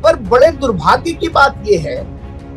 पर बड़े दुर्भाग्य की बात यह है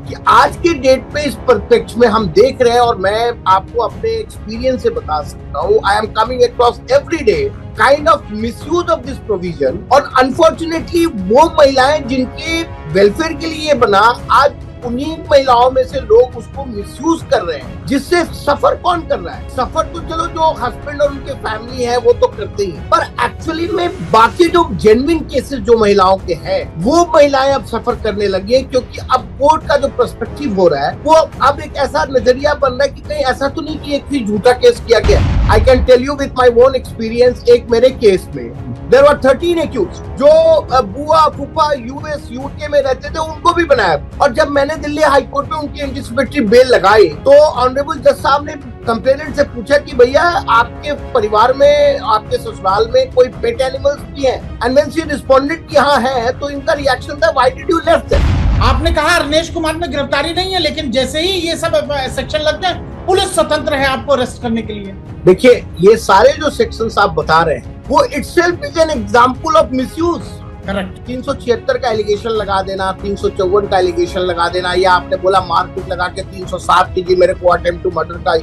कि आज के डेट पे इस परिप्रेक्ष्य में हम देख रहे हैं, और मैं आपको अपने एक्सपीरियंस से बता सकता हूँ, I am coming across every day kind of misuse of this provision. और अनफॉर्चुनेटली वो महिलाएं जिनके वेलफेयर के लिए बना, आज उन्हीं महिलाओं में से लोग उसको मिसयूज कर रहे हैं, जिससे सफर कौन कर रहा है? सफर तो चलो जो हस्बैंड और उनके फैमिली है वो तो करते ही, पर एक्चुअली में बाकी जो जेन्युइन केसेस जो महिलाओं के हैं, वो महिलाएं अब सफर करने लगी है, क्योंकि अब कोर्ट का जो पर्सपेक्टिव हो रहा है वो अब एक ऐसा नजरिया बन रहा है कि कहीं ऐसा तो नहीं कि एक भी झूठा केस किया गया। I can tell you with my own experience, एक मेरे केस में देयर वर 13 एक्यूज्ड, जो बुआ फूफा यूएस यूके में रहते थे, उनको भी बनाया। और जब मैंने दिल्ली हाई कोर्ट में उनकी एंटिसिपेटरी बेल लगाई, तो ऑनरेबल जज साहब ने कंप्लेनेंट से पूछा कि भैया आपके परिवार में, आपके ससुराल में कोई पेट एनिमल्स भी हैं? एंड व्हेन शी रिस्पोंडेड कि हाँ है, तो इनका रिएक्शन था, why did you left them? आपने कहा अरनेश कुमार में गिरफ्तारी नहीं है, लेकिन जैसे ही ये सब सेक्शन लगते हैं, पुलिस स्वतंत्र है आपको अरेस्ट करने के लिए। देखिए, ये सारे जो सेक्शंस आप बता रहे हैं वो itself is an example of misuse. Correct. 376 का एलिगेशन लगा देना, 354 का एलिगेशन लगा देना, या आपने बोला मारपीट लगा के 307 कीजिए मेरे को अटेम्प्ट टू मर्डर का।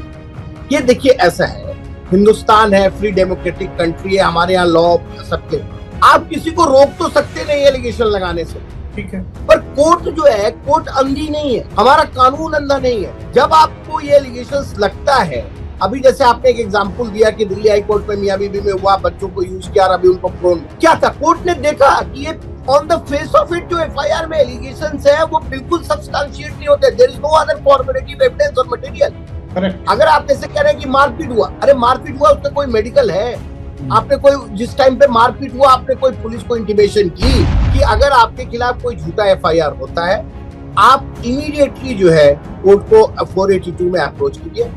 ये देखिए, ऐसा है, हिंदुस्तान है, फ्री डेमोक्रेटिक कंट्री है, हमारे यहाँ लॉ सबके, आप किसी को रोक तो सकते नहीं एलिगेशन लगाने से, ठीक है, पर कोर्ट जो है, कोर्ट अंधी नहीं है, हमारा कानून अंधा नहीं है। जब आपको ये एलिगेशंस लगता है, अभी जैसे आपने एक एग्जांपल दिया कि दिल्ली हाई कोर्ट में मियां बीबी में हुआ, बच्चों को यूज किया और अभी उनको प्रोन क्या था, कोर्ट ने देखा कि ये on the face of it जो एफआईआर में एलिगेशंस है वो बिल्कुल सब्सटेंशिएट नहीं होते। There is no other formative evidence और मटेरियल। करेक्ट। अगर आप जैसे कह रहे हैं कि मारपीट हुआ, अरे मारपीट हुआ, उसका कोई मेडिकल है? आपने कोई, जिस टाइम पे मारपीट हुआ, आपने कोई पुलिस को इंटीमेशन की कि अगर आपके खिलाफ कोई झूठा एफआईआर होता है, आप इमीडिएटली जो है कोर्ट को 482 में अप्रोच कीजिए,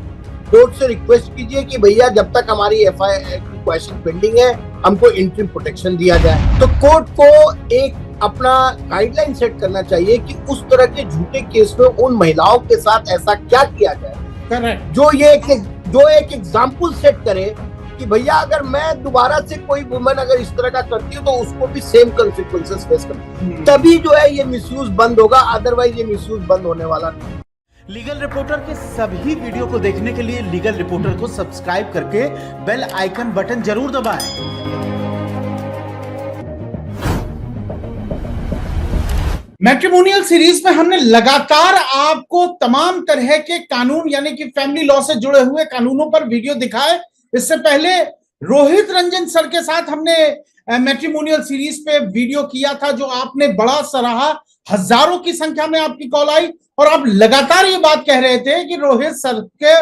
कोर्ट से रिक्वेस्ट कीजिए कि भैया जब तक हमारी एफआईआर की क्वेश्चन पेंडिंग है, हमको इंटरिम प्रोटेक्शन दिया जाए। तो कोर्ट को एक अपना गाइडलाइन सेट करना चाहिए कि उस तरह के झूठे केस में उन महिलाओं के साथ ऐसा क्या किया जाए, करेक्ट, जो एक एग्जाम्पल सेट करे कि भैया अगर मैं दोबारा से कोई वुमन अगर इस तरह का करती हूँ तो उसको भी सेम कॉन्सिक्वेंसेस फेस करना, तभी जो है ये मिसयूज बंद होगा, अदरवाइज ये मिसयूज बंद होने वाला नहीं। लीगल रिपोर्टर के सभी वीडियो को देखने के लिए लीगल रिपोर्टर को सब्सक्राइब करके बेल आइकन बटन जरूर दबाएं। मैट्रिमोनियल सीरीज में हमने लगातार आपको तमाम तरह के कानून यानी कि फैमिली लॉ से जुड़े हुए कानूनों पर वीडियो दिखाए। इससे पहले रोहित रंजन सर के साथ हमने मैट्रिमोनियल सीरीज पे वीडियो किया था, जो आपने बड़ा सराहा, हजारों की संख्या में आपकी कॉल आई, और आप लगातार ये बात कह रहे थे कि रोहित सर के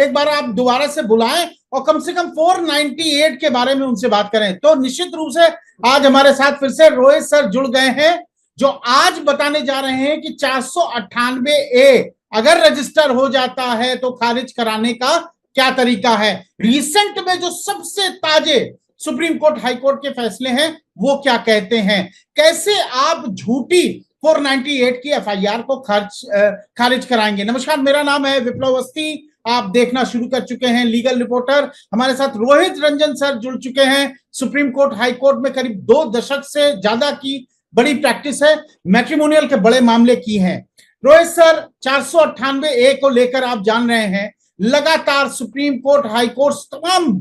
एक बार आप दोबारा से बुलाएं और कम से कम 498 के बारे में उनसे बात करें। तो निश्चित रूप से आज हमारे साथ फिर से रोहित सर जुड़ गए हैं, जो आज बताने जा रहे हैं कि 498A अगर रजिस्टर हो जाता है तो खारिज कराने का क्या तरीका है। रिसेंट में जो सबसे ताजे सुप्रीम कोर्ट हाई कोर्ट के फैसले हैं वो क्या कहते हैं, कैसे आप झूठी 498 की एफआईआर को खारिज कराएंगे। नमस्कार, मेरा नाम है विप्लव अवस्थी, आप देखना शुरू कर चुके हैं लीगल रिपोर्टर। हमारे साथ रोहित रंजन सर जुड़ चुके हैं। सुप्रीम कोर्ट हाई कोर्ट में करीब 2 दशक से ज्यादा की बड़ी प्रैक्टिस है, मैट्रिमोनियल के बड़े मामले की हैं। रोहित सर, 498A को लेकर आप जान रहे हैं, लगातार सुप्रीम कोर्ट हाई कोर्ट तमाम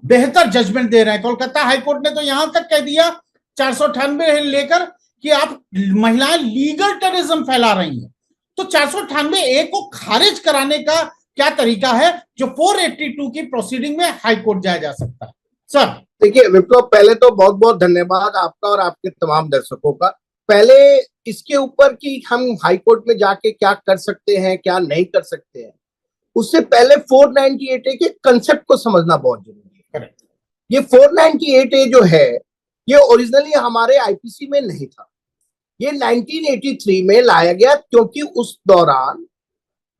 बेहतर जजमेंट दे रहे हैं। कोलकाता हाई कोर्ट ने तो यहां तक कह दिया 498 लेकर कि आप महिलाएं लीगल टेररिज्म फैला रही हैं। तो 498A को खारिज कराने का क्या तरीका है जो 482 की प्रोसीडिंग में हाई कोर्ट जाया जा सकता है? सर देखिए विप्लव, पहले तो बहुत बहुत धन्यवाद आपका और आपके तमाम दर्शकों का। पहले इसके ऊपर कि हम हाई कोर्ट में जाके क्या कर सकते हैं, क्या नहीं कर सकते हैं, उससे पहले 498A के कंसेप्ट को समझना बहुत जरूरी है। ये 498A जो है, ये ओरिजिनली हमारे आईपीसी में नहीं था, ये 1983 में लाया गया, क्योंकि उस दौरान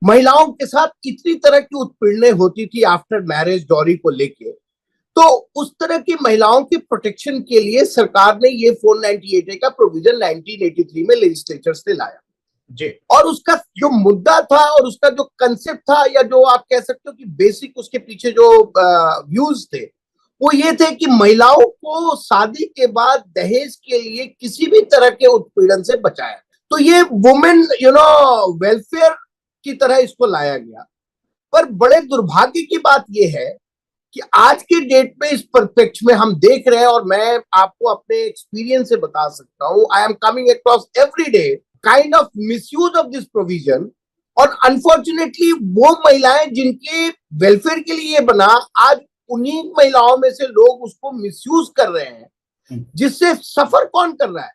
महिलाओं के साथ इतनी तरह की उत्पीड़ने होती थी आफ्टर मैरिज डॉरी को लेके, तो उस तरह की महिलाओं की प्रोटेक्शन के लिए सरकार ने ये 498A का प्रोविजन 1983 में लेजिस्लेचर से लाया जी। और उसका जो मुद्दा था और उसका जो कंसेप्ट था, या जो आप कह सकते हो कि बेसिक उसके पीछे जो व्यूज थे, वो ये थे कि महिलाओं को शादी के बाद दहेज के लिए किसी भी तरह के उत्पीड़न से बचाया। तो ये वुमेन वेलफेयर की तरह इसको लाया गया। पर बड़े दुर्भाग्य की बात ये है कि आज के डेट में इस परिप्रेक्ष्य में हम देख रहे हैं, और मैं आपको अपने एक्सपीरियंस से बता सकता हूं, I am coming across every day kind of misuse of this provision. और अनफॉर्चुनेटली वो महिलाएं जिनके वेलफेयर के लिए बना, आज उन्हीं महिलाओं में से लोग उसको मिसयूज कर रहे हैं, जिससे सफर कौन कर रहा है?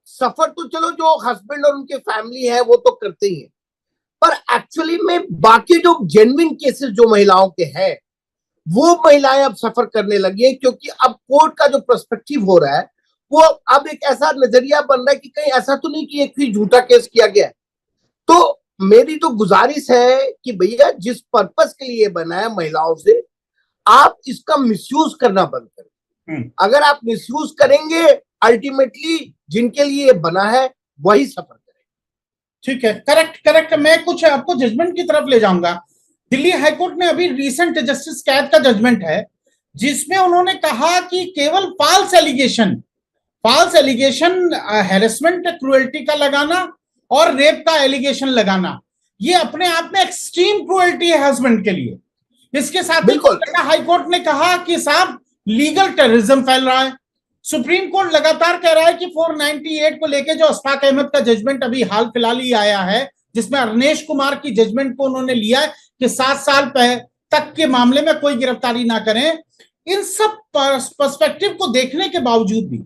सफर तो चलो जो हस्बैंड और उनके फैमिली है वो तो करते ही है, पर एक्चुअली में बाकी जो जेन्युइन केसेस जो महिलाओं के हैं वो महिलाएं अब सफर करने लगी है, क्योंकि अब कोर्ट का जो पर्सपेक्टिव हो रहा है वो अब एक ऐसा नजरिया बन रहा है कि कहीं ऐसा तो नहीं कि एक ही झूठा केस किया गया है। तो मेरी तो गुजारिश है कि भैया जिस पर्पस के लिए बना है महिलाओं से, आप इसका मिसयूज करना बंद करें। अगर आप मिसयूज करेंगे, अल्टीमेटली जिनके लिए बना है वही सफर करें। ठीक है, करेक्ट। मैं कुछ आपको जजमेंट की तरफ ले जाऊंगा। दिल्ली हाईकोर्ट ने अभी रिसेंट जस्टिस कैद का जजमेंट है, जिसमें उन्होंने कहा कि केवल फॉल्स एलिगेशन हैरेसमेंट, क्रुएल्टी का लगाना और रेप का एलिगेशन लगाना, ये अपने आप में एक्सट्रीम क्रुएल्टी है हस्बैंड के लिए। इसके साथ ही कोलकाता हाईकोर्ट ने कहा कि साहब लीगल टेररिज्म फैल रहा है। सुप्रीम कोर्ट लगातार कह रहा है कि 498 को लेके जो अशफाक अहमद का जजमेंट अभी हाल फिलहाल ही आया है, जिसमें अरनेश कुमार की जजमेंट को उन्होंने लिया है कि 7 साल तक के मामले में कोई गिरफ्तारी ना करें। इन सब पर्सपेक्टिव को देखने के बावजूद भी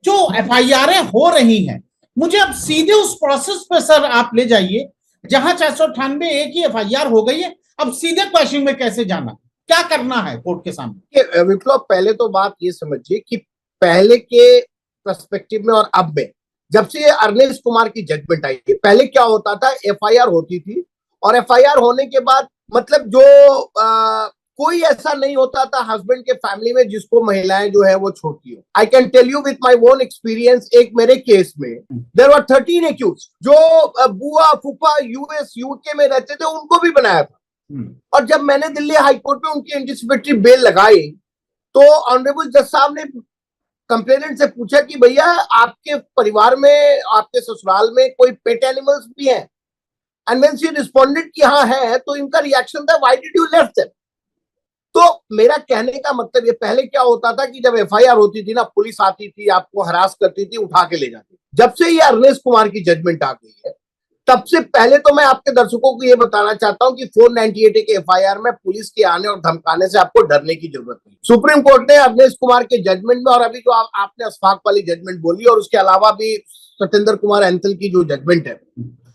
जो एफआईआर हो रही हैं, मुझे अब सीधे उस प्रोसेस पे सर आप ले जाइए जहां 498 की एफआईआर हो गई है। अब सीधे क्वेश्चन में कैसे जाना, क्या करना है कोर्ट के सामने? विप्लव, पहले तो बात ये समझिए कि पहले के पर्सपेक्टिव में और अब में, जब से अरनेश कुमार की जजमेंट आई है, पहले क्या होता था, एफआईआर होती थी और एफआईआर होने के बाद मतलब जो कोई ऐसा नहीं होता था हस्बैंड के फैमिली में जिसको महिलाएं जो है वो छोड़ती हो। I can tell you with my own experience, एक मेरे केस में देयर वर 13 एक्यूज जो बुआ फूफा यूएस यूके में रहते थे, उनको भी बनाया था। और जब मैंने दिल्ली हाईकोर्ट में उनकी एंटिसिपेटरी बेल लगाई तो ऑनरेबल जज साहब ने कंप्लेनेंट से पूछा कि भैया आपके परिवार में, आपके ससुराल में कोई पेट एनिमल्स भी हैं? एंड व्हेन शी रिस्पोंडेड कि हाँ है, तो इनका रिएक्शन था why did you left them? तो मेरा कहने का मतलब ये, पहले क्या होता था कि जब एफआईआर होती थी ना, पुलिस आती थी, आपको हरास करती थी, उठा के ले जाती। जब से ये अरनेश कुमार की जजमेंट आ गई है, तब से पहले तो मैं आपके दर्शकों को ये बताना चाहता हूं कि 498 के एफआईआर में पुलिस के आने और धमकाने से आपको डरने की जरूरत नहीं। सुप्रीम कोर्ट ने अरनेश कुमार के जजमेंट में, और अभी जो आपने अशफाक वाली जजमेंट बोली, और उसके अलावा भी सत्येंद्र कुमार एंथल की जो जजमेंट है,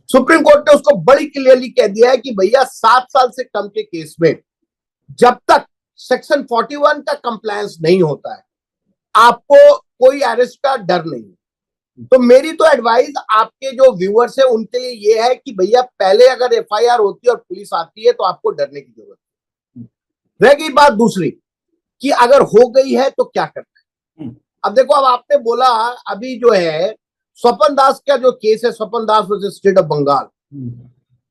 सुप्रीम कोर्ट ने उसको बड़ी क्लियरली कह दिया है कि भैया 7 साल से कम के केस में जब तक सेक्शन 41 का कंप्लायंस नहीं होता है, आपको कोई अरेस्ट का डर नहीं। तो मेरी तो एडवाइस आपके जो व्यूअर्स है उनके लिए ये है कि भैया पहले अगर एफआईआर होती है और पुलिस आती है तो आपको डरने की जरूरत नहीं। रह गई बात दूसरी कि अगर हो गई है तो क्या करना है। अब देखो, अब आपने बोला अभी जो है स्वपन दास का जो केस है, Swapan Das versus state of Bengal,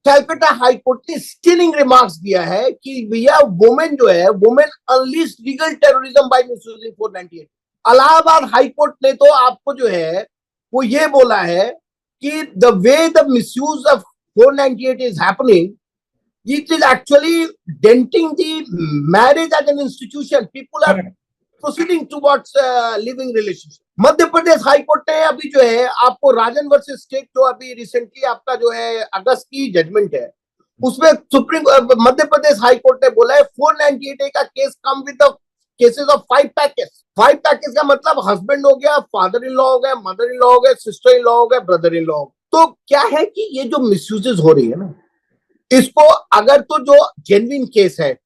Calcutta high court ने स्टिलिंग रिमार्क्स दिया है कि भैया वुमेन जो है, women unleashed legal terrorism by misusing 498। Allahabad high court ने तो आपको जो है वो ये बोला है कि the way the misuse of 498 is happening, it is actually denting the marriage as an institution, people are proceeding towards living relationship. Madhya Pradesh high court ने अभी जो है आपको राजन वर्सेस स्टेट, जो अभी रिसेंटली आपका जो है अगस्त की जजमेंट है, उसमें मध्य प्रदेश हाईकोर्ट ने बोला है 498 का case come with the cases of 5 package. 5 package का मतलब हस्बैंड हो गया, फादर इन लॉ हो गए, मदर इन लॉ हो गए, सिस्टर इन लॉ हो गए, ब्रदर इन लॉ। तो क्या है कि ये जो मिसयूजेस हो रही है ना, इसको अगर तो जो जेन्युइन केस है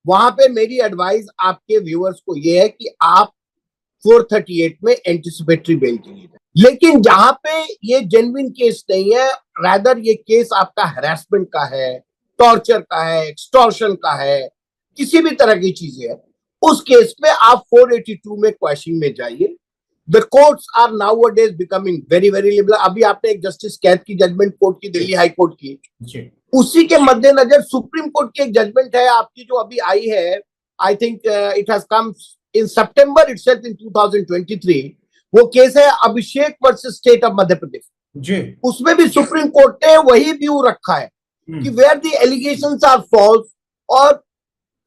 वहां पे मेरी एडवाइस आपके व्यूअर्स को ये है कि आप 438 में एंटिसिपेटरी बेल के लिए, लेकिन जहां पे ये जेन्युइन केस नहीं है, रादर ये केस आपका हैरेसमेंट का है, टॉर्चर का है, एक्सटॉर्शन का है, किसी भी तरह की चीजें है, उस केस में आप 482 में क्वेश्चनिंग में जाइए। The courts are nowadays becoming very very liberal. अभी आपने एक जस्टिस कैद की जजमेंट कोर्ट की, दिल्ली हाई कोर्ट की, उसी के मद्देनजर सुप्रीम कोर्ट की एक जजमेंट है आपकी जो अभी आई है I think it has come in September itself इन 2023। वो केस है अभिषेक versus state of Madhya Pradesh जी। उसमें भी सुप्रीम कोर्ट ने वही व्यू रखा है कि where the allegations are false और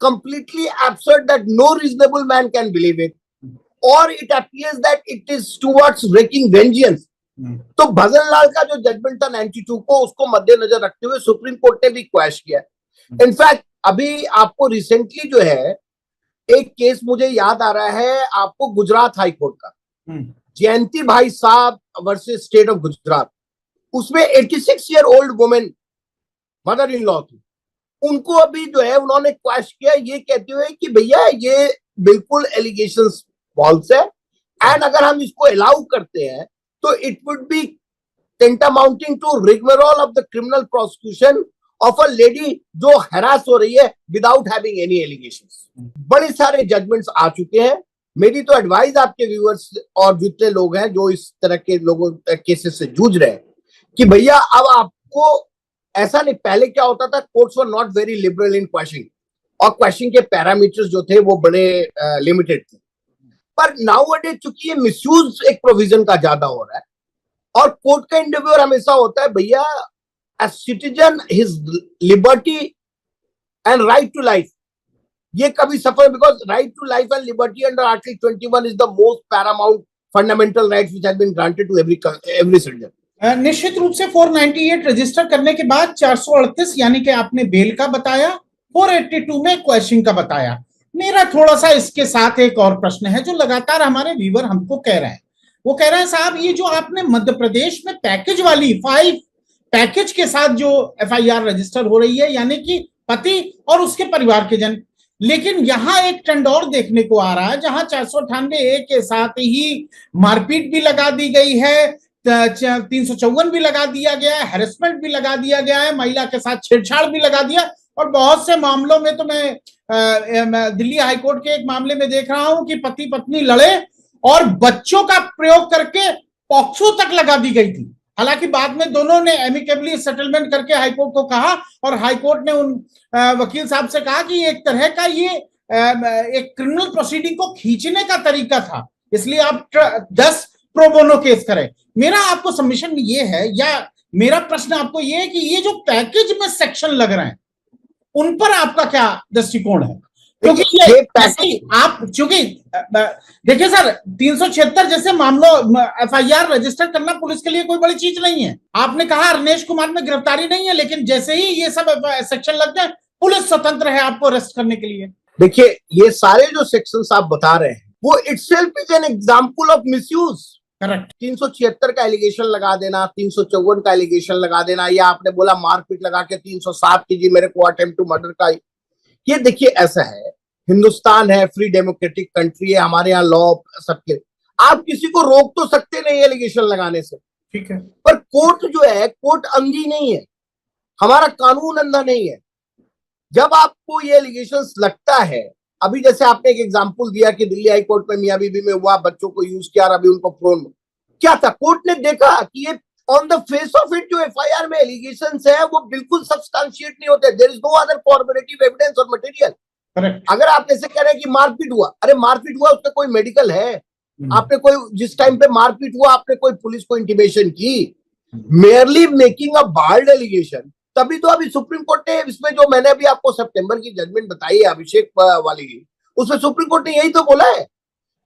completely absurd that no reasonable man can believe it और it appears that it is towards wreaking vengeance. तो भजन लाल का जो जजमेंट था 92 को, उसको मद्देनजर रखते हुए सुप्रीम कोर्ट ने भी क्वैश किया। इनफैक्ट अभी आपको रिसेंटली जो है एक केस मुझे याद आ रहा है आपको, गुजरात हाई कोर्ट का, जयंती भाई साहब वर्सेस स्टेट ऑफ गुजरात। उसमें 86 year old women mother in law थी, उनको अभी जो है उन्होंने क्वैश किया ये कहते हुए कि भैया ये बिल्कुल एलिगेशंस फॉल्स है एंड अगर हम इसको अलाउ करते हैं तो it would be tantamounting to rigmarole of the criminal prosecution of a lady जो हैरास हो रही है विदाउट हैविंग एनी एलिगेशंस। बड़े सारे जजमेंट्स आ चुके हैं। मेरी तो एडवाइस आपके व्यूअर्स और जितने लोग हैं जो इस तरह के लोगों केसेस से जूझ रहे हैं कि भैया अब आपको ऐसा नहीं, पहले क्या होता था, courts were not very liberal in questioning और क्वेश्चनिंग के पैरामीटर्स जो थे वो बड़े लिमिटेड थे। पर नाउअडेज चूंकि ये मिसयूज एक प्रोविजन का ज्यादा हो रहा है और कोर्ट का इंटरव्यूअर हमेशा होता है भैया as citizen his liberty and right to life ये कभी सफर, because right to life and liberty under Article 21 is the most paramount fundamental rights which has been granted to every citizen। निश्चित रूप से 498 रजिस्टर करने के बाद 438 यानी कि आपने बेल का बताया, 482 में क्वेश्चन का बताया। मेरा थोड़ा सा इसके साथ एक और प्रश्न है जो लगातार हमारे व्यूअर हमको कह रहे हैं। वो कह रहे हैं साहब ये जो आपने मध्य प्रदेश में पैकेज वाली 5 पैकेज के साथ जो एफआईआर रजिस्टर हो रही है यानी कि पति और उसके परिवार के जन, लेकिन यहां एक ट्रेंड और देखने को आ रहा है जहां 498 के साथ ही मारपीट भी लगा दी गई है, 354 भी लगा दिया गया है, हैरेसमेंट भी लगा दिया गया है, महिला के साथ छेड़छाड़ भी लगा दिया। और बहुत से मामलों में तो मैं दिल्ली हाईकोर्ट के एक मामले में देख रहा हूं कि पति पत्नी लड़े और बच्चों का प्रयोग करके पॉक्सो तक लगा दी गई थी। हालांकि बाद में दोनों ने एमिकेबली सेटलमेंट करके हाईकोर्ट को कहा और हाईकोर्ट ने उन वकील साहब से कहा कि एक तरह का ये एक क्रिमिनल प्रोसीडिंग को खींचने का तरीका था, इसलिए आप 10 प्रो बोनो केस करें। मेरा आपको सबमिशन ये है या मेरा प्रश्न आपको ये है कि ये जो पैकेज में सेक्शन लग रहे हैं उन पर आपका क्या दृष्टिकोण है? क्योंकि ये आप चूंकि देखिए सर 376 जैसे मामलों एफआईआर रजिस्टर करना पुलिस के लिए कोई बड़ी चीज नहीं है। आपने कहा अरनेश कुमार में गिरफ्तारी नहीं है, लेकिन जैसे ही ये सब सेक्शन लग जाए पुलिस स्वतंत्र है आपको अरेस्ट करने के लिए। देखिए ये सारे जो सेक्शंस आप बता रहे हैं वो itself is an example of misuse. Correct. 376 का एलिगेशन लगा देना, 354 का एलिगेशन लगा देना, या आपने बोला मारपीट लगा के 307 कीजिए मेरे को अटेम्प्ट टू मर्डर का। ये देखिए ऐसा है, हिंदुस्तान है, फ्री डेमोक्रेटिक कंट्री है, हमारे यहाँ लॉ सबके, आप किसी को रोक तो सकते नहीं एलिगेशन लगाने से, ठीक है, पर कोर्ट जो है कोर्ट अंधी नहीं है, हमारा कानून अंधा नहीं है। जब आपको ये एलिगेशंस लगता है, अभी जैसे आपने एक एग्जांपल दिया कि दिल्ली हाई कोर्ट में मियां बीबी में हुआ, बच्चों को यूज किया और अभी उनको प्रोन क्या था, कोर्ट ने देखा कि ये on the face of it जो एफआईआर में एलिगेशंस है वो बिल्कुल सब्सटेंशिएट नहीं होते, there is no other corroborative evidence और मटेरियल। अगर आप ऐसे कह रहे हैं कि मारपीट हुआ, अरे मारपीट हुआ उसका कोई मेडिकल है? आपने कोई जिस टाइम पे मारपीट हुआ आपने कोई पुलिस को इंटीमेशन की? Merely making a bald allegation. तभी तो अभी सुप्रीम कोर्ट ने इसमें जो मैंने अभी आपको सितंबर की जजमेंट बताई है अभिषेक वाली की, उसमें सुप्रीम कोर्ट ने यही तो बोला है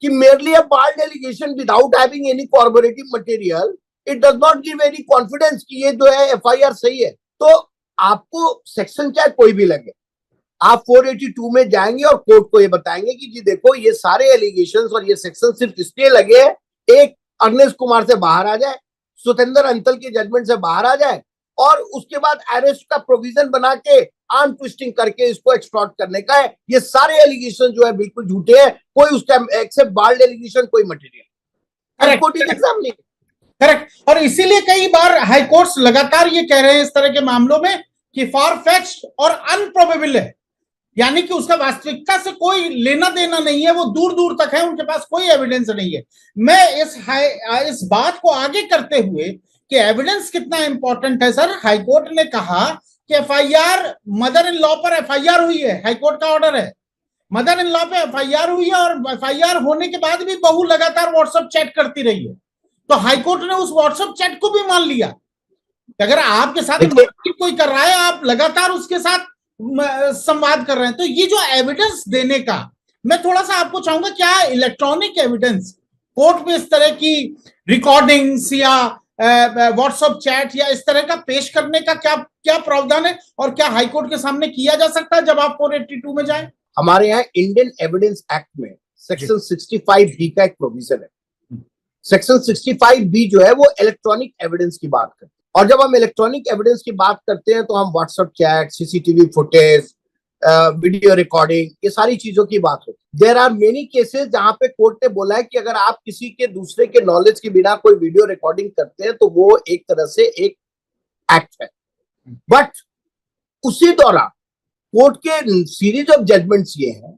कि merely a bald allegation without having any corroborative material it does not give any confidence कि ये जो है एफआईआर सही है। तो आपको सेक्शन चाहे कोई भी लगे, आप 482 में जाएंगे और कोर्ट को ये बताएंगे कि जी देखो ये सारे एलिगेशंस और ये सेक्शन सिर्फ इसलिए लगे हैं, एक अरनेश कुमार से बाहर आ जाए, सुतेंद्र अंतल की जजमेंट से बाहर आ जाए और उसके बाद अरेस्ट का प्रोविजन बना के आर्म ट्विस्टिंग करके इसको एक्सटॉर्ट करने का है। ये सारे एलिगेशन जो है बिल्कुल झूठे हैं, कोई उसका एक्सेप्ट बाल्ड एलिगेशन कोई मटेरियल कोर्ट एग्जाम नहीं। करेक्ट। और इसीलिए कई बार हाई कोर्ट्स लगातार ये कह रहे हैं इस तरह के मामलों में कि फार फेच्ड और अनप्रोबेबल है, यानी कि उसका वास्तविकता से कोई लेना देना नहीं है, वो दूर दूर तक है, उनके पास कोई एविडेंस नहीं है। मैं इस बात को आगे करते हुए कि एविडेंस कितना इंपॉर्टेंट है सर, हाईकोर्ट ने कहा कि एफआईआर मदर इन लॉ पर एफआईआर हुई है, हाईकोर्ट का ऑर्डर है, मदर इन लॉ पे एफआईआर हुई है और एफआईआर होने के बाद भी बहू लगातार व्हाट्सएप चैट करती रही है, तो हाईकोर्ट ने उस व्हाट्सएप चैट को भी मान लिया। अगर आपके साथ कोई कर रहा है, आप लगातार उसके साथ संवाद कर रहे हैं, तो ये जो एविडेंस देने का, मैं थोड़ा सा आपको चाहूंगा, क्या इलेक्ट्रॉनिक एविडेंस कोर्ट में इस तरह की रिकॉर्डिंग्स या व्हाट्सएप चैट या इस तरह का पेश करने का क्या क्या प्रावधान है, और क्या हाईकोर्ट के सामने किया जा सकता है जब आप 482 में जाएं? हमारे यहाँ इंडियन एविडेंस एक्ट में सेक्शन 65B का एक प्रोविजन है। सेक्शन 65B जो है वो इलेक्ट्रॉनिक एविडेंस की बात करते हैं, और जब हम इलेक्ट्रॉनिक एविडेंस की बात करते हैं तो हम WhatsApp chat, CCTV footage, video recording, ये सारी चीजों की बात होती है। देयर आर मेनी केसेस जहां पे कोर्ट ने बोला है कि अगर आप किसी के दूसरे के नॉलेज के बिना कोई वीडियो रिकॉर्डिंग करते हैं तो वो एक तरह से एक एक्ट है। बट उसी दौरान कोर्ट के सीरीज ऑफ जजमेंट्स ये हैं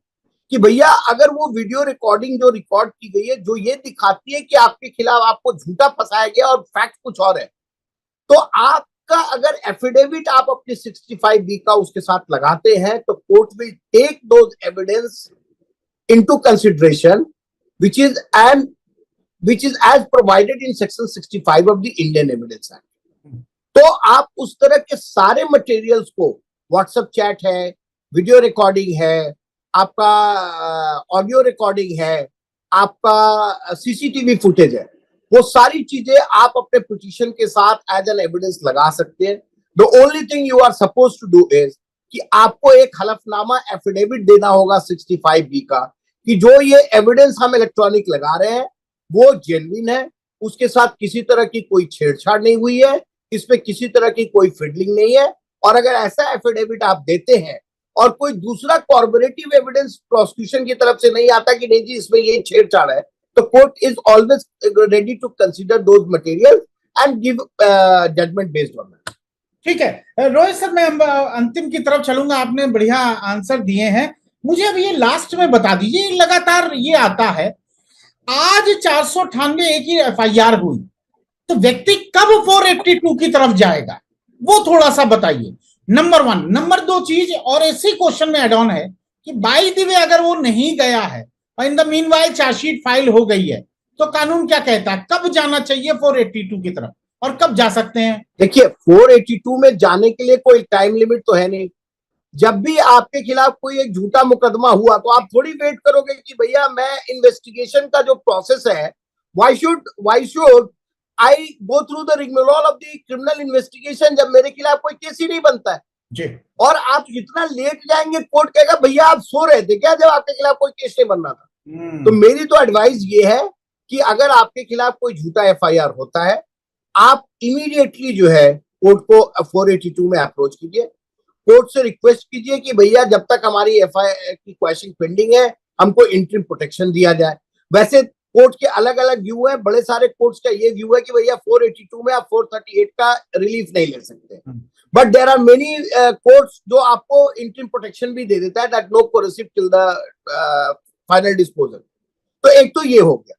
कि भैया अगर वो वीडियो रिकॉर्डिंग जो रिकॉर्ड की गई है, जो ये दिखाती है कि आपके खिलाफ आपको झूठा फंसाया गया और फैक्ट कुछ और है, तो आपका अगर एफिडेविट आप अपने 65B का उसके साथ लगाते हैं तो court will take those evidence into consideration which is as provided in section 65 of the Indian Evidence Act। तो आप उस तरह के सारे मटेरियल्स को, व्हाट्सएप चैट है, वीडियो रिकॉर्डिंग है, आपका ऑडियो रिकॉर्डिंग है, आपका सीसीटीवी फुटेज है, वो सारी चीजें आप अपने पिटीशन के साथ एज एन एविडेंस लगा सकते हैं। The only thing you are suppose to do is कि आपको एक हलफनामा एफिडेविट देना होगा 65B का कि जो ये एविडेंस हम इलेक्ट्रॉनिक लगा रहे हैं वो जेन्युइन है, उसके साथ किसी तरह की कोई छेड़छाड़ नहीं हुई है, इसमें किसी तरह की कोई फिडलिंग नहीं है। और अगर ऐसा एफिडेविट आप देते हैं और कोई दूसरा कॉर्पोरेटिव एविडेंस प्रोसिक्यूशन की तरफ से नहीं आता कि नहीं जी इसमें ये छेड़छाड़ है, तो court is always ready to consider those material and give judgment based on that. ठीक है रोहित सर, मैं अंतिम की तरफ चलूंगा, आपने बढ़िया आंसर दिए हैं। मुझे अब ये लास्ट में बता दीजिए, लगातार ये आता है, आज 498 की एफआईआर हुई, तो व्यक्ति कब 482 की तरफ जाएगा, वो थोड़ा सा बताइए। नंबर 1। नंबर 2 चीज और इसी क्वेश्चन में एड ऑन है कि बाय द वे अगर वो नहीं गया है और in the meanwhile chargesheet file हो गई है, तो कानून क्या कहता है, कब जाना चाहिए 482 की तरफ और कब जा सकते हैं? देखिए 482 में जाने के लिए कोई टाइम लिमिट तो है नहीं। जब भी आपके खिलाफ कोई एक झूठा मुकदमा हुआ तो आप थोड़ी वेट करोगे कि भैया मैं इन्वेस्टिगेशन का जो प्रोसेस है, why should I go through the rigmarole of the criminal investigation जब मेरे खिलाफ कोई केस ही नहीं बनता है जी। और आप जितना लेट जाएंगे कोर्ट कहेगा भैया आप सो रहे थे क्या जब आपके खिलाफ कोई केस नहीं बन रहा था। तो मेरी तो एडवाइस ये है कि अगर आपके खिलाफ कोई झूठा एफआईआर होता है, आप इमीडिएटली जो है कोर्ट को 482 में अप्रोच कीजिए, कोर्ट से रिक्वेस्ट कीजिए कि भैया जब तक हमारी एफआईआर की क्वेश्चन पेंडिंग है हमको इंटरिम प्रोटेक्शन दिया जाए। वैसे कोर्ट के अलग अलग व्यू है, बड़े सारे कोर्ट्स का ये व्यू है कि भैया 482 में आप 438 का रिलीफ नहीं ले सकते, but there are many courts जो आपको इंटरिम प्रोटेक्शन भी दे देता है, that no coercive till the final disposal. तो एक तो ये हो गया।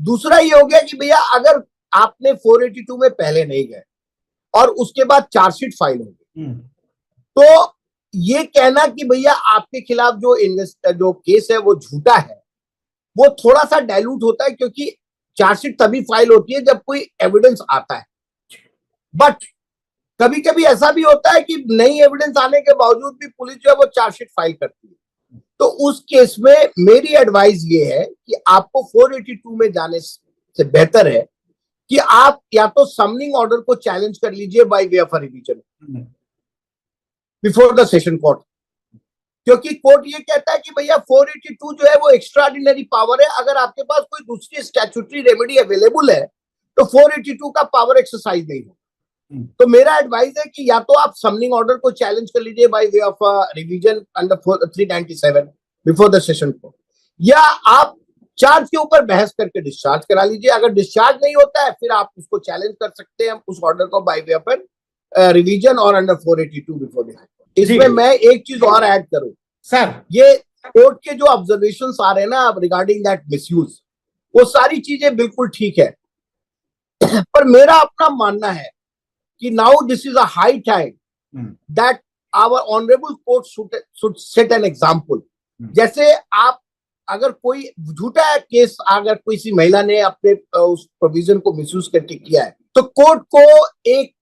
दूसरा ये हो गया कि भैया अगर आपने 482 में पहले नहीं गए और उसके बाद चार्जशीट फाइल हो गई, तो ये कहना कि भैया आपके खिलाफ जो केस है वो झूठा है, वो थोड़ा सा डाइल्यूट होता है, क्योंकि चार्जशीट तभी फाइल होती है जब कोई एविडेंस आता है। बट कभी कभी ऐसा भी होता है कि नई एविडेंस आने के बावजूद भी पुलिस जो है वो चार्जशीट फाइल करती है। तो उस केस में मेरी एडवाइस ये है कि आपको 482 में जाने से बेहतर है कि आप या तो समनिंग ऑर्डर को चैलेंज कर लीजिए by way of revision before the session court, क्योंकि कोर्ट ये कहता है कि भैया 482 जो है वो एक्स्ट्राऑर्डिनरी पावर है। अगर आपके पास कोई दूसरी स्टैट्यूटरी रेमेडी अवेलेबल है तो 482 का पावर एक्सरसाइज नहीं हो। तो मेरा एडवाइस है कि या तो आप समनिंग ऑर्डर को चैलेंज कर लीजिए by way of revision under 397 before the session court, या आप चार्ज के ऊपर बहस करके डिस्चार्ज करा लीजिए। अगर डिस्चार्ज नहीं होता है फिर आप उसको चैलेंज कर सकते हैं उस ऑर्डर को बाय वे ऑफ रिवीजन और अंडर 482 बिफोर द। इसमें मैं एक चीज और ऐड करूं सर, ये कोर्ट के जो ऑब्जर्वेशंस आ रहे हैं ना रिगार्डिंग दैट मिसयूज, वो सारी चीजें बिल्कुल ठीक है, पर मेरा अपना मानना है कि now this is a high time that our honourable court should set an example जैसे आप अगर कोई झूठा केस अगर किसी महिला ने अपने उस प्रोविजन को मिसयूज करके किया है तो कोर्ट को एक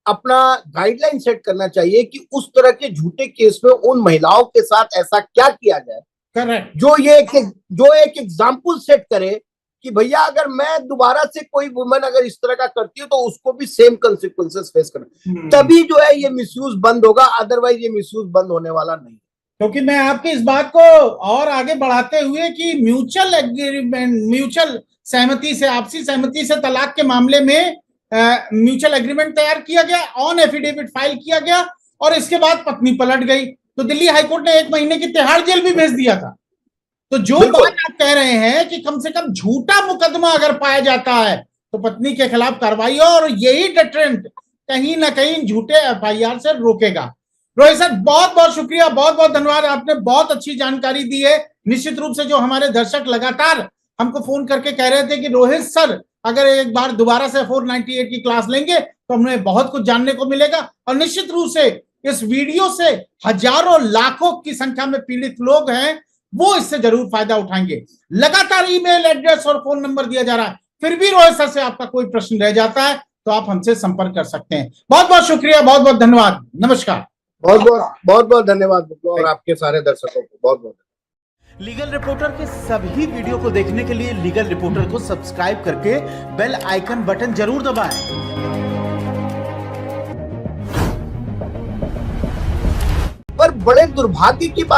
अपना गाइडलाइन सेट करना चाहिए कि उस तरह के झूठे केस में उन महिलाओं के साथ ऐसा क्या किया जाए करेक्ट, जो एक एग्जाम्पल सेट करे कि भैया अगर मैं दोबारा से कोई वुमन अगर इस तरह का करती है तो उसको भी सेम कॉन्सिक्वेंसेस फेस करना, तभी जो है ये मिसयूज बंद होगा, अदरवाइज ये मिसयूज बंद होने वाला नहीं। क्योंकि मैं आपकी इस बात को और आगे बढ़ाते हुए कि म्यूचुअल एग्रीमेंट, म्यूचुअल सहमति से, आपसी सहमति से तलाक के मामले में म्यूचुअल एग्रीमेंट तैयार किया गया, ऑन एफिडेविट फाइल किया गया और इसके बाद पत्नी पलट गई तो दिल्ली हाईकोर्ट ने 1 महीने की तिहाड़ जेल भी भेज दिया था। तो जो बात आप कह रहे हैं कि कम से कम झूठा मुकदमा अगर पाया जाता है तो पत्नी के खिलाफ कार्रवाई हो, और यही डिटरेंट कहीं ना कहीं झूठे एफआईआर से रोकेगा। रोहित सर, बहुत बहुत शुक्रिया, बहुत बहुत धन्यवाद, आपने बहुत अच्छी जानकारी दी है। निश्चित रूप से जो हमारे दर्शक लगातार हमको फोन करके कह रहे थे कि रोहित सर अगर एक बार दोबारा से 498 की क्लास लेंगे तो हमें बहुत कुछ जानने को मिलेगा, और निश्चित रूप से इस वीडियो से हजारों लाखों की संख्या में पीड़ित लोग हैं, वो इससे जरूर फायदा उठाएंगे। लगातार ईमेल एड्रेस और फोन नंबर दिया जा रहा है, फिर भी रोहित सर से आपका कोई प्रश्न रह जाता है तो आप हमसे संपर्क कर सकते हैं। बहुत बहुत शुक्रिया, बहुत बहुत धन्यवाद, नमस्कार। बहुत बहुत धन्यवाद और आपके सारे दर्शकों को बहुत बहुत। लीगल रिपोर्टर के सभी वीडियो को देखने के लिए लीगल रिपोर्टर को सब्सक्राइब करके बेल आइकन बटन जरूर दबाएं। पर बड़े दुर्भाग्य की बात